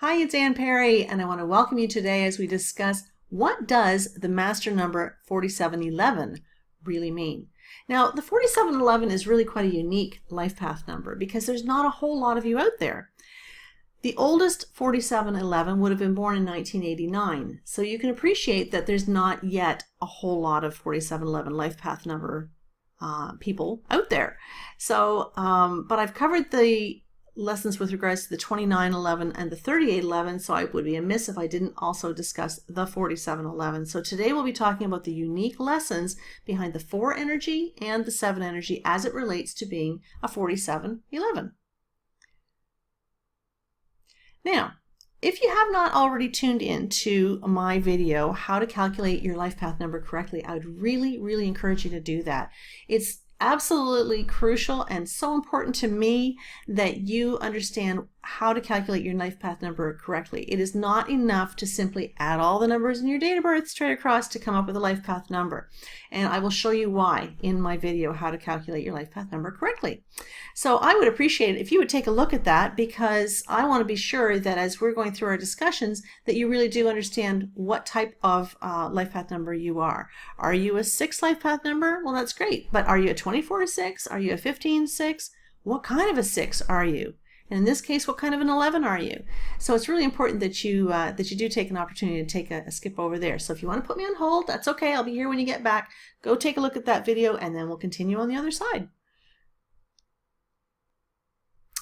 Hi, it's Perry, and I want to welcome you today as we discuss what does the master number 4711 really mean. Now, the 4711 is really quite a unique life path number because there's not a whole lot of you out there. The oldest 4711 would have been born in 1989, so you can appreciate that there's not yet a whole lot of 4711 life path number people out there. So, but I've covered the lessons with regards to the 2911 and the 3811, so I would be amiss if I didn't also discuss the 4711. So today we'll be talking about the unique lessons behind the 4 energy and the 7 energy as it relates to being a 4711. Now, if you have not already tuned in to my video, how to calculate your life path number correctly, I would really encourage you to do that. It's absolutely crucial and so important to me that you understand how to calculate your life path number correctly. It is not enough to simply add all the numbers in your date of birth straight across to come up with a life path number. And I will show you why in my video how to calculate your life path number correctly. So I would appreciate it if you would take a look at that, because I want to be sure that as we're going through our discussions that you really do understand what type of life path number you are. Are you a 6 life path number? Well, that's great. But are you a 24-6? Are you a 15-6? What kind of a 6 are you? And in this case, what kind of an 11 are you? So it's really important that you do take an opportunity to take a skip over there. So if you want to put me on hold, that's okay. I'll be here when you get back. Go take a look at that video and then we'll continue on the other side.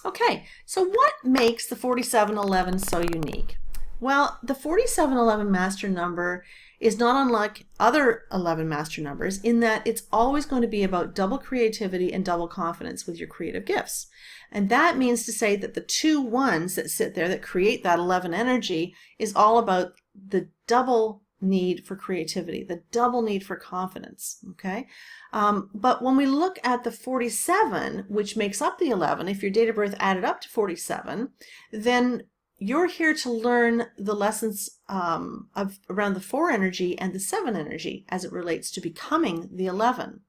Okay, so what makes the 4711 so unique? Well, the 4711 master number is not unlike other 11 master numbers in that it's always going to be about double creativity and double confidence with your creative gifts. And that means to say that the 2 ones that sit there that create that 11 energy is all about the double need for creativity, the double need for confidence, okay? But when we look at the 47, which makes up the 11, if your date of birth added up to 47, then you're here to learn the lessons around the 4 energy and the 7 energy as it relates to becoming the 11.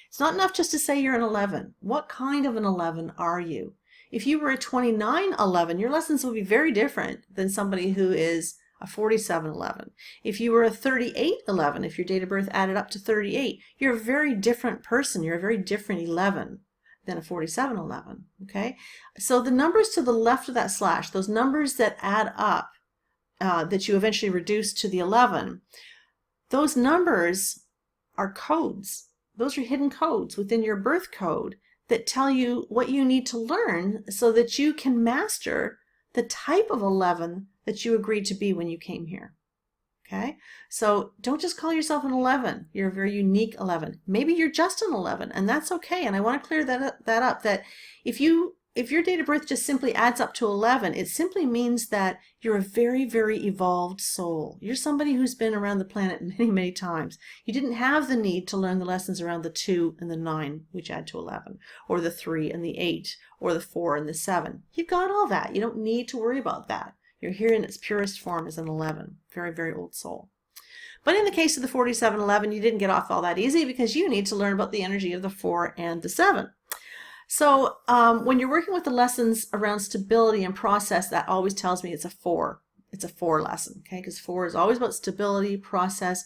It's not enough just to say you're an 11. What kind of an 11 are you? If you were a 2911, your lessons will be very different than somebody who is a 4711. If you were a 3811, if your date of birth added up to 38, you're a very different person. You're a very different 11 than a 4711, okay? So the numbers to the left of that slash, those numbers that add up, that you eventually reduce to the 11, those numbers are codes. Those are hidden codes within your birth code that tell you what you need to learn so that you can master the type of 11 that you agreed to be when you came here. Okay? So don't just call yourself an 11. You're a very unique 11. Maybe you're just an 11, and that's okay. And I want to clear that up, that if your date of birth just simply adds up to 11, it simply means that you're a very evolved soul. You're somebody who's been around the planet many times. You didn't have the need to learn the lessons around the 2 and the 9, which add to 11, or the 3 and the 8, or the 4 and the 7. You've got all that. You don't need to worry about that. You're here in its purest form as an 11. Very old soul. But in the case of the 4711, you didn't get off all that easy because you need to learn about the energy of the 4 and the 7. So when you're working with the lessons around stability and process, that always tells me it's a 4. It's a 4 lesson, okay? Because 4 is always about stability, process,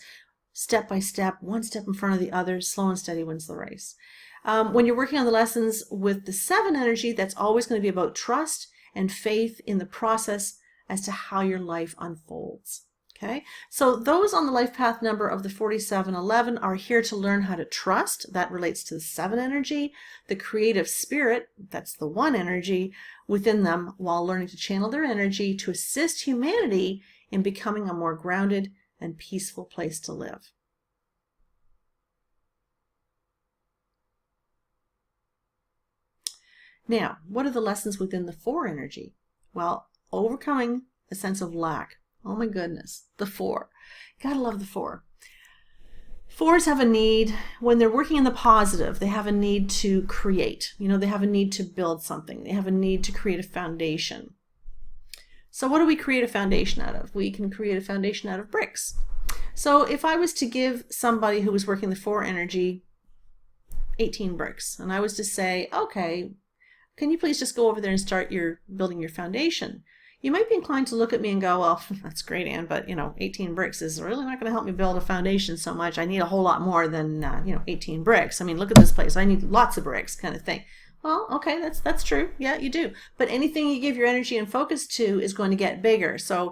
step by step, one step in front of the other, slow and steady wins the race. When you're working on the lessons with the 7 energy, that's always going to be about trust and faith in the process as to how your life unfolds. Okay, so those on the life path number of the 4711 are here to learn how to trust. That relates to the 7 energy, the creative spirit, that's the 1 energy within them, while learning to channel their energy to assist humanity in becoming a more grounded and peaceful place to live. Now, what are the lessons within the 4 energy? Well, overcoming a sense of lack. Oh my goodness, the 4. Gotta love the 4. 4s have a need, when they're working in the positive, they have a need to create. You know, they have a need to build something. They have a need to create a foundation. So what do we create a foundation out of? We can create a foundation out of bricks. So if I was to give somebody who was working the 4 energy 18 bricks, and I was to say, okay, can you please just go over there and start building your foundation? you might be inclined to look at me and go, well, that's great, Anne, but 18 bricks is really not going to help me build a foundation so much. I need a whole lot more than 18 bricks. I mean, look at this place. I need lots of bricks, kind of thing. Well, okay, that's true. Yeah, you do. But anything you give your energy and focus to is going to get bigger. So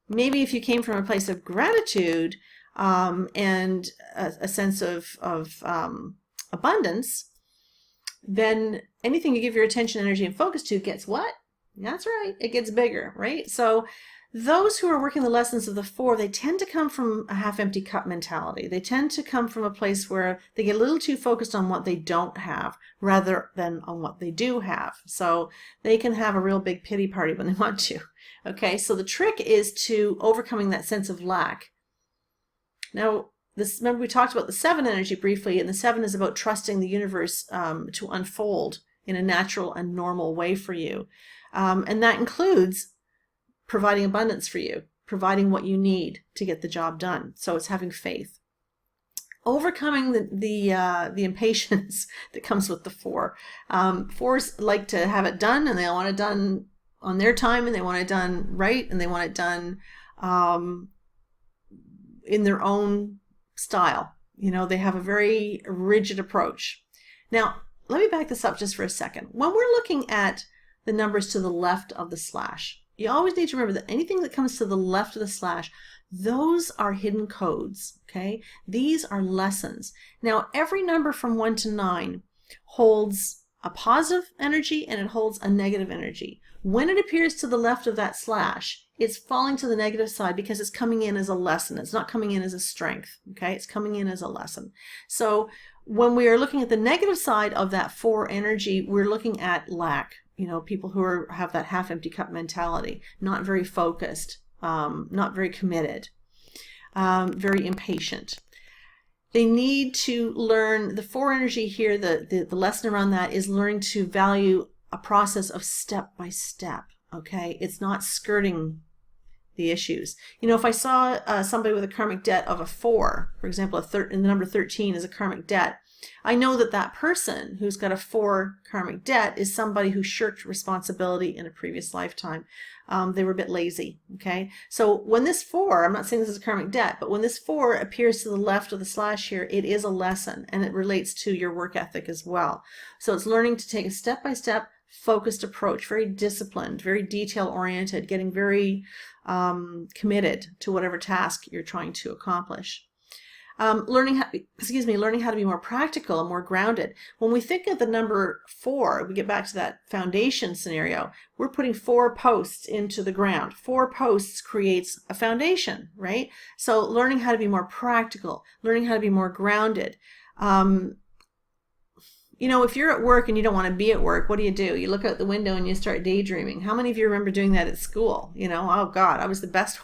maybe if you came from a place of gratitude and a sense of abundance, then anything you give your attention, energy, and focus to gets what? That's right. It gets bigger, right? So those who are working the lessons of the 4, they tend to come from a half-empty cup mentality. They tend to come from a place where they get a little too focused on what they don't have rather than on what they do have. So they can have a real big pity party when they want to. Okay, so the trick is to overcoming that sense of lack. Now, remember we talked about the 7 energy briefly, and the 7 is about trusting the universe to unfold in a natural and normal way for you. And that includes providing abundance for you, providing what you need to get the job done. So it's having faith. Overcoming the impatience that comes with the 4. 4s like to have it done, and they want it done on their time, and they want it done right, and they want it done in their own style. They have a very rigid approach. Now, let me back this up just for a second. When we're looking at the numbers to the left of the slash, you always need to remember that anything that comes to the left of the slash, those are hidden codes, okay? These are lessons. Now, every number from 1 to 9 holds a positive energy and it holds a negative energy. When it appears to the left of that slash, it's falling to the negative side because it's coming in as a lesson. It's not coming in as a strength, okay? It's coming in as a lesson. So when we are looking at the negative side of that 4 energy, we're looking at lack. People who have that half-empty cup mentality, not very focused, not very committed, very impatient. They need to learn, the 4 energy here, the lesson around that is learning to value a process of step by step, okay? It's not skirting the issues. If I saw somebody with a karmic debt of a 4, for example, and the number 13 is a karmic debt, I know that that person who's got a 4 karmic debt is somebody who shirked responsibility in a previous lifetime. They were a bit lazy, okay? So when this 4, I'm not saying this is a karmic debt, but when this 4 appears to the left of the slash here, it is a lesson, and it relates to your work ethic as well. So it's learning to take a step-by-step focused approach, very disciplined, very detail-oriented, getting very committed to whatever task you're trying to accomplish. Learning how to be more practical and more grounded. When we think of the number 4, we get back to that foundation scenario. We're putting 4 posts into the ground. 4 posts creates a foundation, right? So learning how to be more practical, learning how to be more grounded. If you're at work and you don't want to be at work, what do? You look out the window and you start daydreaming. How many of you remember doing that at school? Oh God, I was the best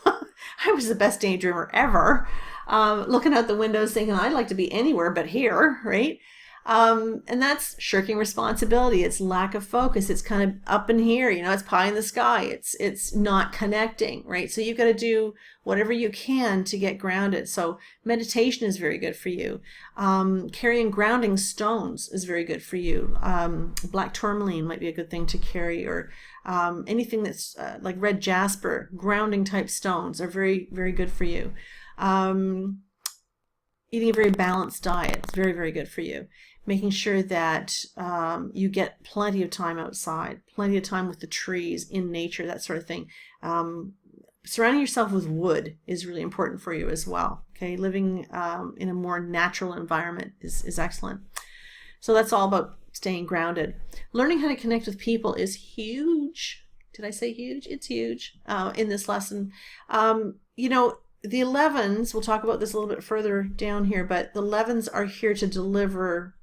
I was the best daydreamer ever. Looking out the windows thinking I'd like to be anywhere but here, right? And that's shirking responsibility. It's lack of focus. It's kind of up in here, it's pie in the sky. It's not connecting, right? So you've got to do whatever you can to get grounded. So meditation is very good for you. Carrying grounding stones is very good for you. Black tourmaline might be a good thing to carry, or anything that's like red jasper, grounding type stones are very, very good for you. Eating a very balanced diet is very, very good for you. Making sure that you get plenty of time outside, plenty of time with the trees, in nature, that sort of thing. Surrounding yourself with wood is really important for you as well. Okay, living in a more natural environment is excellent. So that's all about staying grounded. Learning how to connect with people is huge. Did I say huge? It's huge in this lesson. The 11s, we'll talk about this a little bit further down here, but the 11s are here to deliver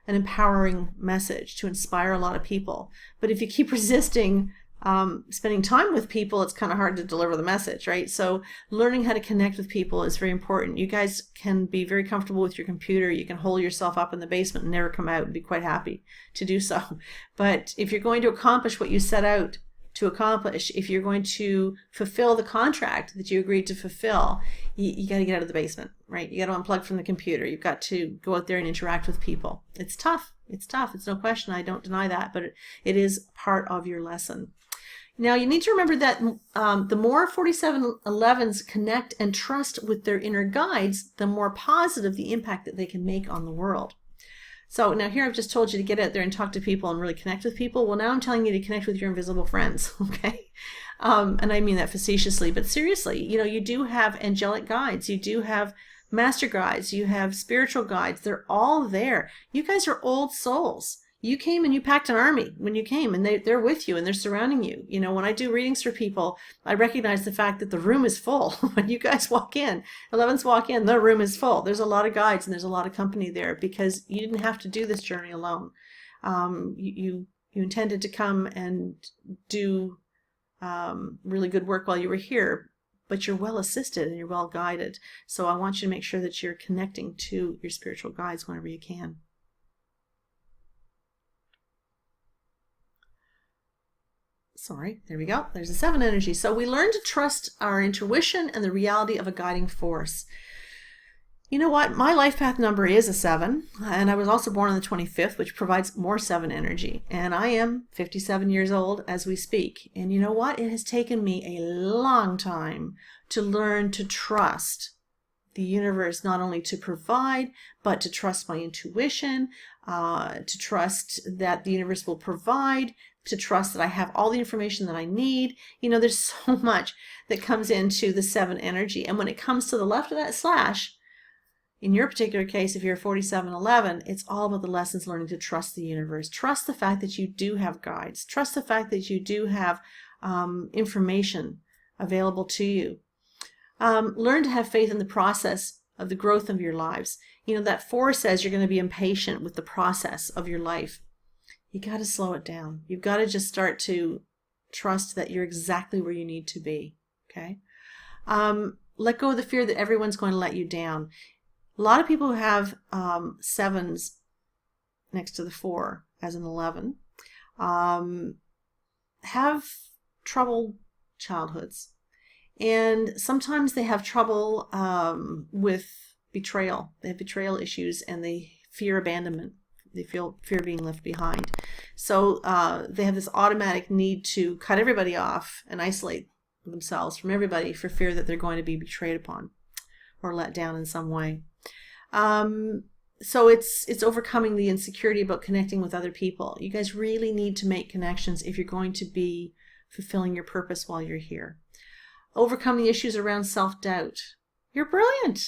an empowering message, to inspire a lot of people. But if you keep resisting spending time with people, it's kind of hard to deliver the message, right? So learning how to connect with people is very important. You guys can be very comfortable with your computer. You can hole yourself up in the basement and never come out and be quite happy to do so. But if you're going to accomplish what you set out to accomplish, if you're going to fulfill the contract that you agreed to fulfill, you got to get out of the basement, right? You got to unplug from the computer. You've got to go out there and interact with people. It's tough. It's tough. It's no question. I don't deny that, but it is part of your lesson. Now, you need to remember that the more 4711s connect and trust with their inner guides, the more positive the impact that they can make on the world. So now here I've just told you to get out there and talk to people and really connect with people. Well, now I'm telling you to connect with your invisible friends, okay? And I mean that facetiously, but seriously, you do have angelic guides. You do have master guides. You have spiritual guides. They're all there. You guys are old souls. You came and you packed an army when you came, and they're with you and they're surrounding you. When I do readings for people, I recognize the fact that the room is full. When you guys walk in, 11s walk in, the room is full. There's a lot of guides and there's a lot of company there because you didn't have to do this journey alone. You intended to come and do really good work while you were here, but you're well assisted and you're well guided. So I want you to make sure that you're connecting to your spiritual guides whenever you can. Sorry, there we go. There's a 7 energy. So we learn to trust our intuition and the reality of a guiding force. You know what? My life path number is a 7, and I was also born on the 25th, which provides more 7 energy. And I am 57 years old as we speak. And you know what? It has taken me a long time to learn to trust the universe, not only to provide, but to trust my intuition, to trust that the universe will provide, to trust that I have all the information that I need. There's so much that comes into the 7 energy. And when it comes to the left of that slash, in your particular case, if you're 4711, it's all about the lessons learning to trust the universe. Trust the fact that you do have guides. Trust the fact that you do have information available to you. Learn to have faith in the process of the growth of your lives. That 4 says you're going to be impatient with the process of your life. You got to slow it down. You've got to just start to trust that you're exactly where you need to be. Okay. Let go of the fear that everyone's going to let you down. A lot of people who have 7s next to the 4 as an 11 have troubled childhoods. And sometimes they have trouble with betrayal. They have betrayal issues and they fear abandonment. They feel fear being left behind. So they have this automatic need to cut everybody off and isolate themselves from everybody for fear that they're going to be betrayed upon or let down in some way. So it's overcoming the insecurity about connecting with other people. You guys really need to make connections if you're going to be fulfilling your purpose while you're here. Overcome the issues around self-doubt. You're brilliant.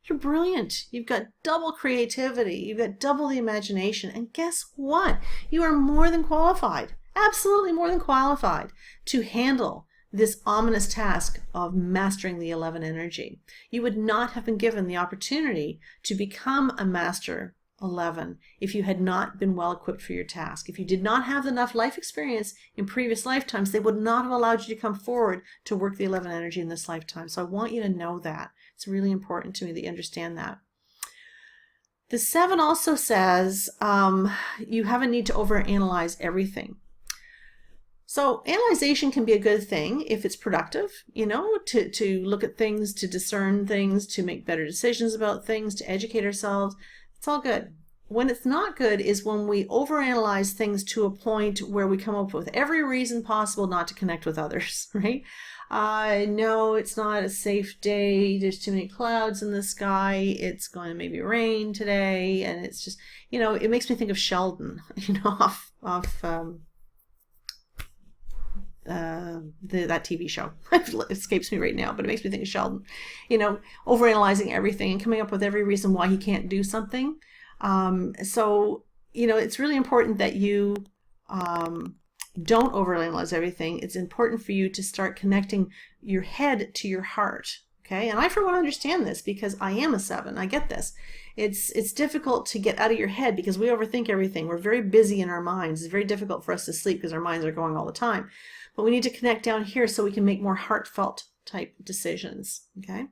You're brilliant. You've got double creativity. You've got double the imagination. And guess what? You are more than qualified, absolutely more than qualified to handle this ominous task of mastering the 11 energy. You would not have been given the opportunity to become a master 11 if you had not been well equipped for your task. If you did not have enough life experience in previous lifetimes, they would not have allowed you to come forward to work the 11 energy in this lifetime. So I want you to know that. It's really important to me that you understand that. The 7 also says you have a need to overanalyze everything. So analyzation can be a good thing if it's productive, to look at things, to discern things, to make better decisions about things, to educate ourselves. It's all good. When it's not good is when we overanalyze things to a point where we come up with every reason possible not to connect with others, right? No, it's not a safe day. There's too many clouds in the sky. It's going to maybe rain today. And it's just, it makes me think of Sheldon, that TV show. It escapes me right now, but it makes me think of Sheldon, overanalyzing everything and coming up with every reason why he can't do something. So it's really important that you don't overanalyze everything. It's important for you to start connecting your head to your heart. Okay. And I, for one, understand this because I am a 7. I get this. It's difficult to get out of your head because we overthink everything. We're very busy in our minds. It's very difficult for us to sleep because our minds are going all the time. But we need to connect down here so we can make more heartfelt type decisions. Okay.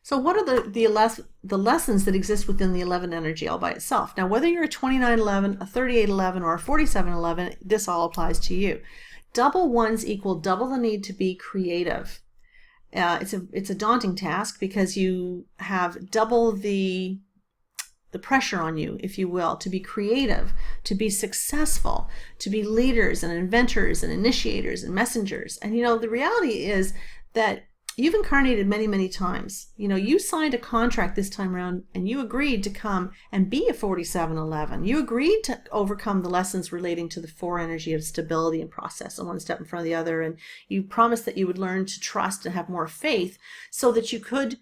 So what are the lessons that exist within the 11 energy all by itself? Now, whether you're a 2911, a 3811, or a 4711, this all applies to you. Double 1s equal double the need to be creative. It's a daunting task because you have double the the pressure on you, if you will, to be creative, to be successful, to be leaders and inventors and initiators and messengers. And the reality is that you've incarnated many, many times. You signed a contract this time around and you agreed to come and be a 4711. You agreed to overcome the lessons relating to the 4 energy of stability and process and one step in front of the other. And you promised that you would learn to trust and have more faith so that you could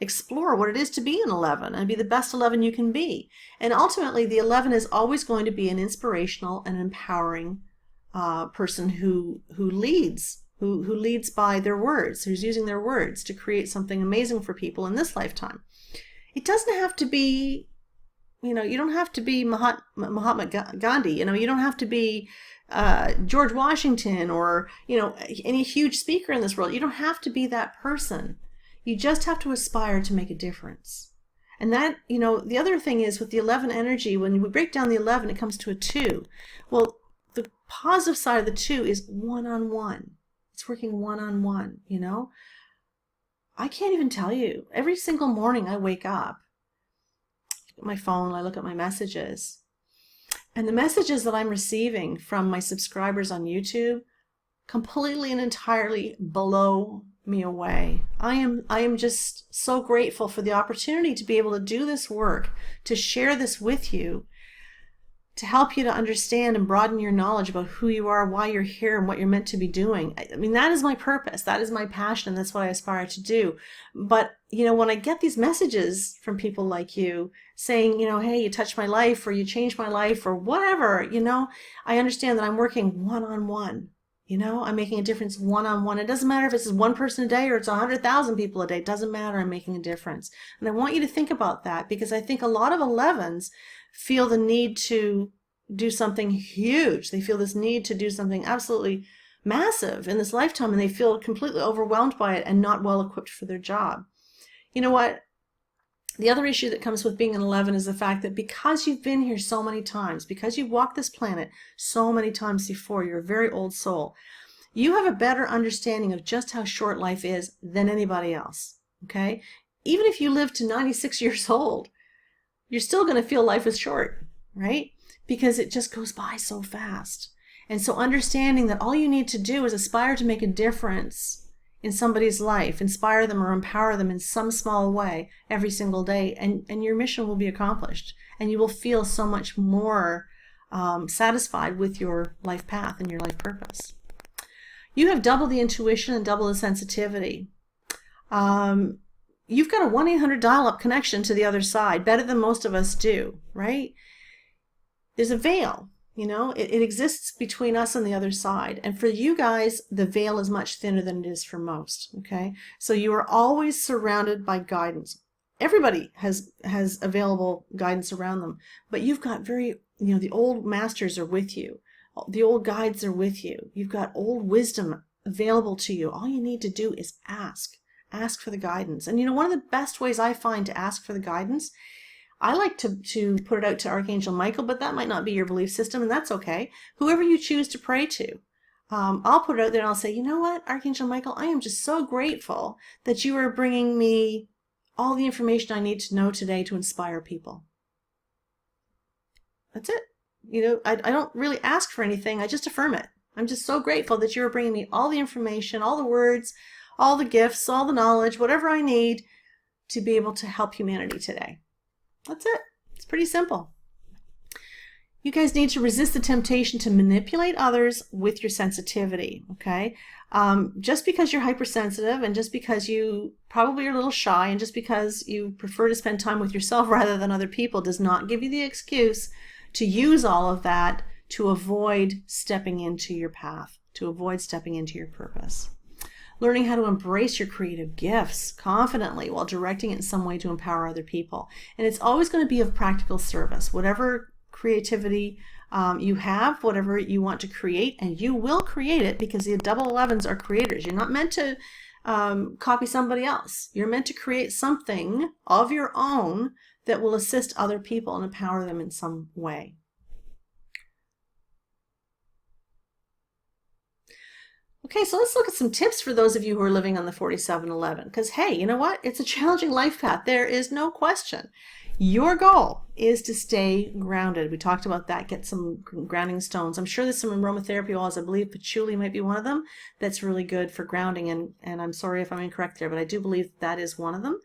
explore what it is to be an 11 and be the best 11 you can be. And ultimately, the 11 is always going to be an inspirational and empowering person who leads. Who leads by their words, who's using their words to create something amazing for people in this lifetime. It doesn't have to be, you don't have to be Mahatma Gandhi, you don't have to be George Washington or, any huge speaker in this world. You don't have to be that person. You just have to aspire to make a difference. And that, the other thing is with the 11 energy, when we break down the 11, it comes to a 2. Well, the positive side of the 2 is one-on-one. It's working one-on-one, I can't even tell you. Every single morning I wake up, I look at my phone, I look at my messages. And the messages that I'm receiving from my subscribers on YouTube completely and entirely blow me away. I am just so grateful for the opportunity to be able to do this work, to share this with you, to help you to understand and broaden your knowledge about who you are, why you're here, and what you're meant to be doing. I mean, that is my purpose. That is my passion. And that's what I aspire to do. But, when I get these messages from people like you saying, hey, you touched my life or you changed my life or whatever, I understand that I'm working one-on-one. I'm making a difference one-on-one. It doesn't matter if it's one person a day or it's 100,000 people a day. It doesn't matter. I'm making a difference. And I want you to think about that, because I think a lot of 11s feel the need to do something huge. They feel this need to do something absolutely massive in this lifetime, and they feel completely overwhelmed by it and not well equipped for their job. You know what? The other issue that comes with being an 11 is the fact that because you've been here so many times, because you've walked this planet so many times before, you're a very old soul, you have a better understanding of just how short life is than anybody else, okay? Even if you live to 96 years old, you're still going to feel life is short, right? Because it just goes by so fast. And so understanding that all you need to do is aspire to make a difference in somebody's life, inspire them or empower them in some small way every single day, and your mission will be accomplished. And you will feel so much more satisfied with your life path and your life purpose. You have double the intuition and double the sensitivity. You've got a 1-800 dial-up connection to the other side, better than most of us do, right? There's a veil, it exists between us and the other side. And for you guys, the veil is much thinner than it is for most, okay? So you are always surrounded by guidance. Everybody has available guidance around them, but you've got the old masters are with you. The old guides are with you. You've got old wisdom available to you. All you need to do is ask for the guidance. And one of the best ways I find to ask for the guidance, I like to put it out to Archangel Michael, but that might not be your belief system, and that's okay. Whoever you choose to pray to, I'll put it out there and I'll say, you know what, Archangel Michael, I am just so grateful that you are bringing me all the information I need to know today to inspire people. That's it. I don't really ask for anything. I just affirm it. I'm just so grateful that you are bringing me all the information, all the words, all the gifts, all the knowledge, whatever I need to be able to help humanity today. That's it. It's pretty simple. You guys need to resist the temptation to manipulate others with your sensitivity, okay? Just because you're hypersensitive and just because you probably are a little shy and just because you prefer to spend time with yourself rather than other people does not give you the excuse to use all of that to avoid stepping into your path, to avoid stepping into your purpose. Learning how to embrace your creative gifts confidently while directing it in some way to empower other people. And it's always going to be of practical service. Whatever creativity you have, whatever you want to create, and you will create it because the double 11s are creators. You're not meant to copy somebody else. You're meant to create something of your own that will assist other people and empower them in some way. Okay, so let's look at some tips for those of you who are living on the 4711. Because, hey, you know what? It's a challenging life path. There is no question. Your goal is to stay grounded. We talked about that. Get some grounding stones. I'm sure there's some aromatherapy oils. I believe patchouli might be one of them. That's really good for grounding. And I'm sorry if I'm incorrect there, but I do believe that is one of them.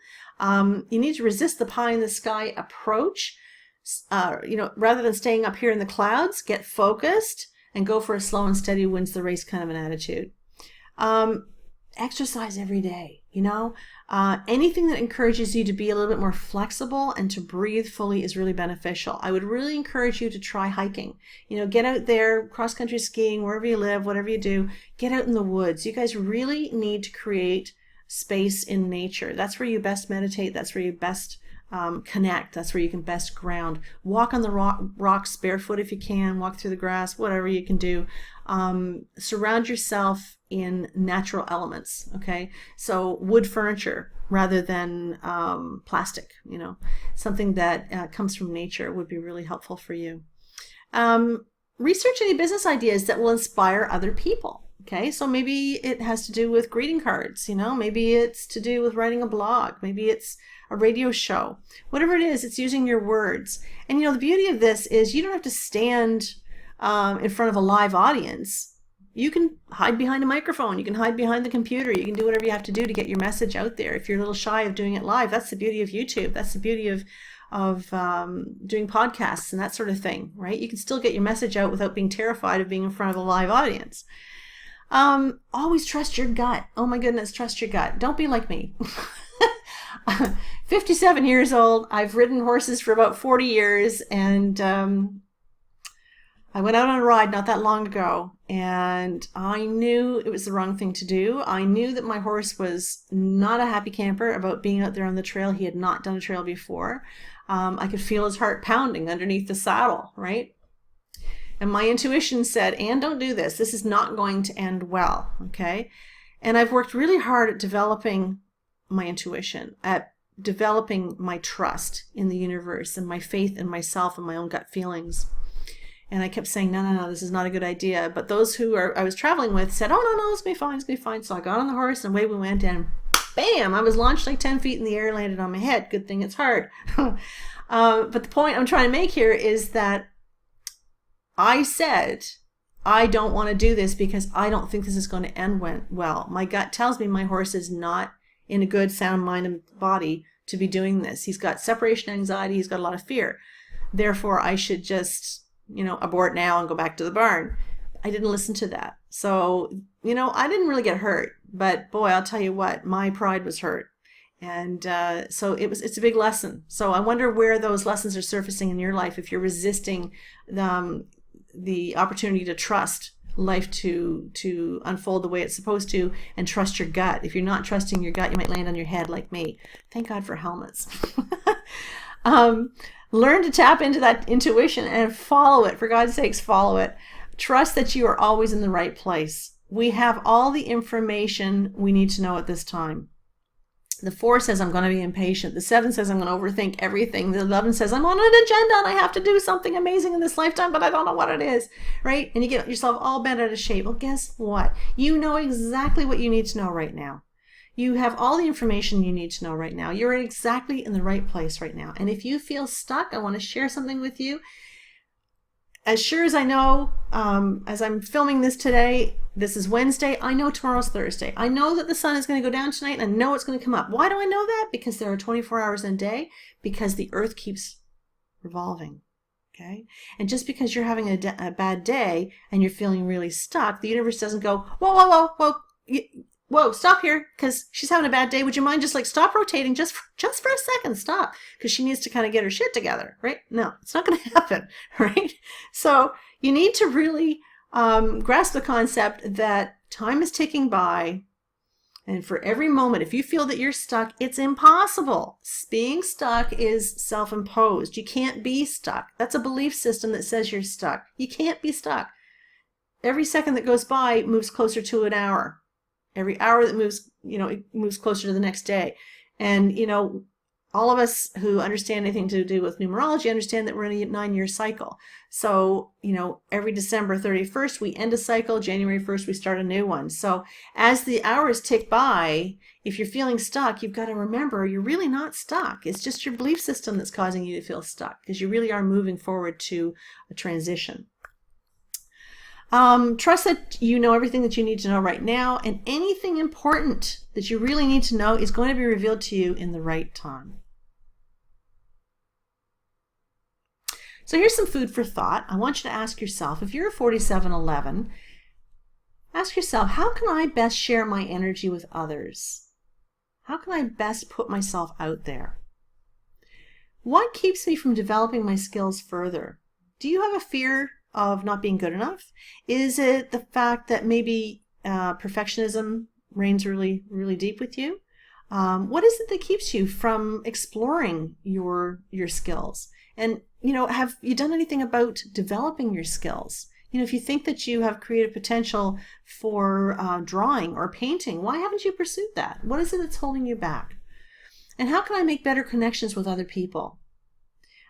You need to resist the pie in the sky approach. Rather than staying up here in the clouds, get focused and go for a slow and steady wins the race kind of an attitude. Exercise every day, anything that encourages you to be a little bit more flexible and to breathe fully is really beneficial. I would really encourage you to try hiking. Get out there, cross-country skiing, wherever you live, whatever you do, get out in the woods. You guys really need to create space in nature. That's where you best meditate. That's where you best connect. That's where you can best ground. Walk on the rocks barefoot if you can. Walk through the grass, whatever you can do. Surround yourself in natural elements. Okay, so wood furniture rather than plastic. Something that comes from nature would be really helpful for you. Research any business ideas that will inspire other people. Okay, so maybe it has to do with greeting cards. Maybe it's to do with writing a blog. Maybe it's a radio show. Whatever it is, it's using your words. And the beauty of this is you don't have to stand in front of a live audience. You can hide behind a microphone. You can hide behind the computer. You can do whatever you have to do to get your message out there. If you're a little shy of doing it live, that's the beauty of YouTube. That's the beauty of doing podcasts and that sort of thing, right? You can still get your message out without being terrified of being in front of a live audience. Always trust your gut. Oh my goodness, trust your gut. Don't be like me. 57 years old. I've ridden horses for about 40 years, and I went out on a ride not that long ago, and I knew it was the wrong thing to do. I knew that my horse was not a happy camper about being out there on the trail. He had not done a trail before. I could feel his heart pounding underneath the saddle, right? And my intuition said, Anne, don't do this. This is not going to end well, okay? And I've worked really hard at developing my intuition, at developing my trust in the universe and my faith in myself and my own gut feelings. And I kept saying, no, this is not a good idea. But those who I was traveling with said, oh, no, it's going to be fine. So I got on the horse and away we went, and bam, I was launched like 10 feet in the air, landed on my head. Good thing it's hard. But the point I'm trying to make here is that I said, I don't want to do this because I don't think this is going to end well. My gut tells me my horse is not in a good, sound mind and body to be doing this. He's got separation anxiety. He's got a lot of fear. Therefore, I should just, abort now and go back to the barn. I didn't listen to that. So, I didn't really get hurt. But boy, I'll tell you what, my pride was hurt. And so it's a big lesson. So I wonder where those lessons are surfacing in your life if you're resisting the opportunity to trust life to unfold the way it's supposed to and trust your gut. If you're not trusting your gut, you might land on your head like me. Thank God for helmets. Learn to tap into that intuition and follow it. For God's sakes, follow it. Trust that you are always in the right place. We have all the information we need to know at this time. The 4 says I'm going to be impatient. The 7 says I'm going to overthink everything. The 11 says I'm on an agenda and I have to do something amazing in this lifetime, but I don't know what it is, right? And you get yourself all bent out of shape. Well, guess what? You know exactly what you need to know right now. You have all the information you need to know right now. You're exactly in the right place right now. And if you feel stuck, I want to share something with you. As sure as I know, as I'm filming this today, this is Wednesday, I know tomorrow's Thursday. I know that the sun is going to go down tonight, and I know it's going to come up. Why do I know that? Because there are 24 hours in a day, because the earth keeps revolving, okay? And just because you're having a bad day and you're feeling really stuck, the universe doesn't go, whoa, stop here, because she's having a bad day. Would you mind just stop rotating just for a second? Stop, because she needs to kind of get her shit together, right? No, it's not going to happen, right? So you need to really grasp the concept that time is ticking by, and for every moment, if you feel that you're stuck, it's impossible. Being stuck is self-imposed. You can't be stuck. That's a belief system that says you're stuck. You can't be stuck. Every second that goes by moves closer to an hour. Every hour that moves, it moves closer to the next day. And, all of us who understand anything to do with numerology understand that we're in a 9-year cycle. So, every December 31st, we end a cycle. January 1st, we start a new one. So as the hours tick by, if you're feeling stuck, you've got to remember you're really not stuck. It's just your belief system that's causing you to feel stuck, because you really are moving forward to a transition. Trust that you know everything that you need to know right now, and anything important that you really need to know is going to be revealed to you in the right time. So here's some food for thought. I want you to ask yourself, if you're a 4711, ask yourself, how can I best share my energy with others? How can I best put myself out there? What keeps me from developing my skills further? Do you have a fear of not being good enough? Is it the fact that maybe perfectionism reigns really, really deep with you? What is it that keeps you from exploring your skills? And, have you done anything about developing your skills? If you think that you have creative potential for drawing or painting, why haven't you pursued that? What is it that's holding you back? And how can I make better connections with other people?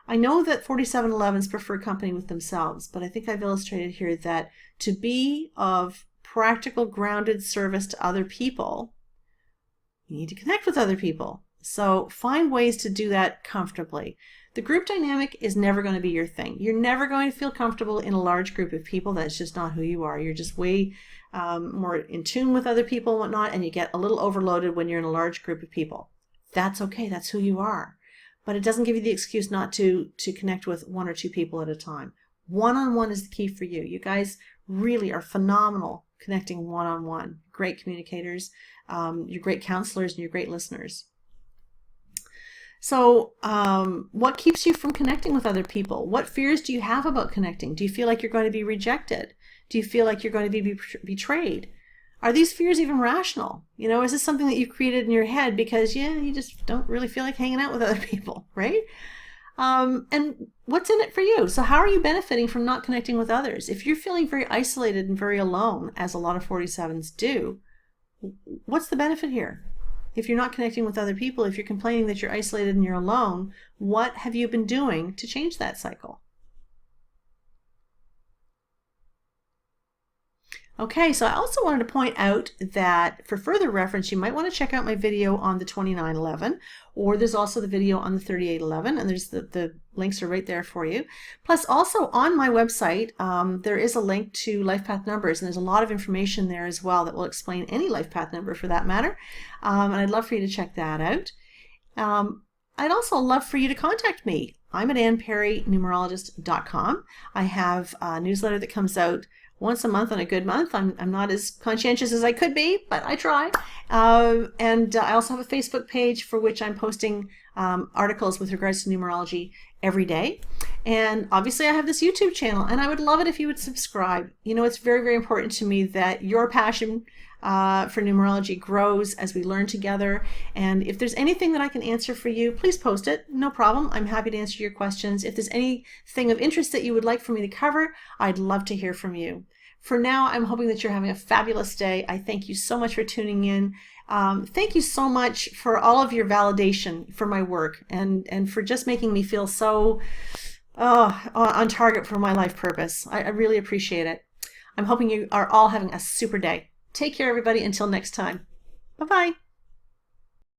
I know that 4711s prefer company with themselves, but I think I've illustrated here that to be of practical, grounded service to other people, you need to connect with other people. So find ways to do that comfortably. The group dynamic is never going to be your thing. You're never going to feel comfortable in a large group of people. That's just not who you are. You're just way more in tune with other people and whatnot, and you get a little overloaded when you're in a large group of people. That's okay. That's who you are. But it doesn't give you the excuse not to connect with 1 or 2 people at a time. One-on-one is the key for you. You guys really are phenomenal connecting one-on-one. Great communicators. You're great counselors, and you're great listeners. So what keeps you from connecting with other people? What fears do you have about connecting? Do you feel like you're going to be rejected? Do you feel like you're going to be betrayed? Are these fears even rational? Is this something that you've created in your head because, you just don't really feel like hanging out with other people, right? And what's in it for you? So how are you benefiting from not connecting with others? If you're feeling very isolated and very alone, as a lot of 47s do, what's the benefit here? If you're not connecting with other people, if you're complaining that you're isolated and you're alone, what have you been doing to change that cycle? Okay, so I also wanted to point out that for further reference, you might want to check out my video on the 2911, or there's also the video on the 3811, and there's the links are right there for you. Plus, also on my website, there is a link to life path numbers, and there's a lot of information there as well that will explain any life path number for that matter, and I'd love for you to check that out. I'd also love for you to contact me. I'm at perrynumerologist.com. I have a newsletter that comes out once a month on a good month. I'm not as conscientious as I could be, but I try. And I also have a Facebook page for which I'm posting articles with regards to numerology every day. And obviously I have this YouTube channel, and I would love it if you would subscribe. It's very, very important to me that your passion for numerology grows as we learn together. And if there's anything that I can answer for you, please post it. No problem. I'm happy to answer your questions. If there's anything of interest that you would like for me to cover, I'd love to hear from you. For now, I'm hoping that you're having a fabulous day. I thank you so much for tuning in. Thank you so much for all of your validation for my work, and for just making me feel so on target for my life purpose. I really appreciate it. I'm hoping you are all having a super day. Take care, everybody. Until next time. Bye-bye.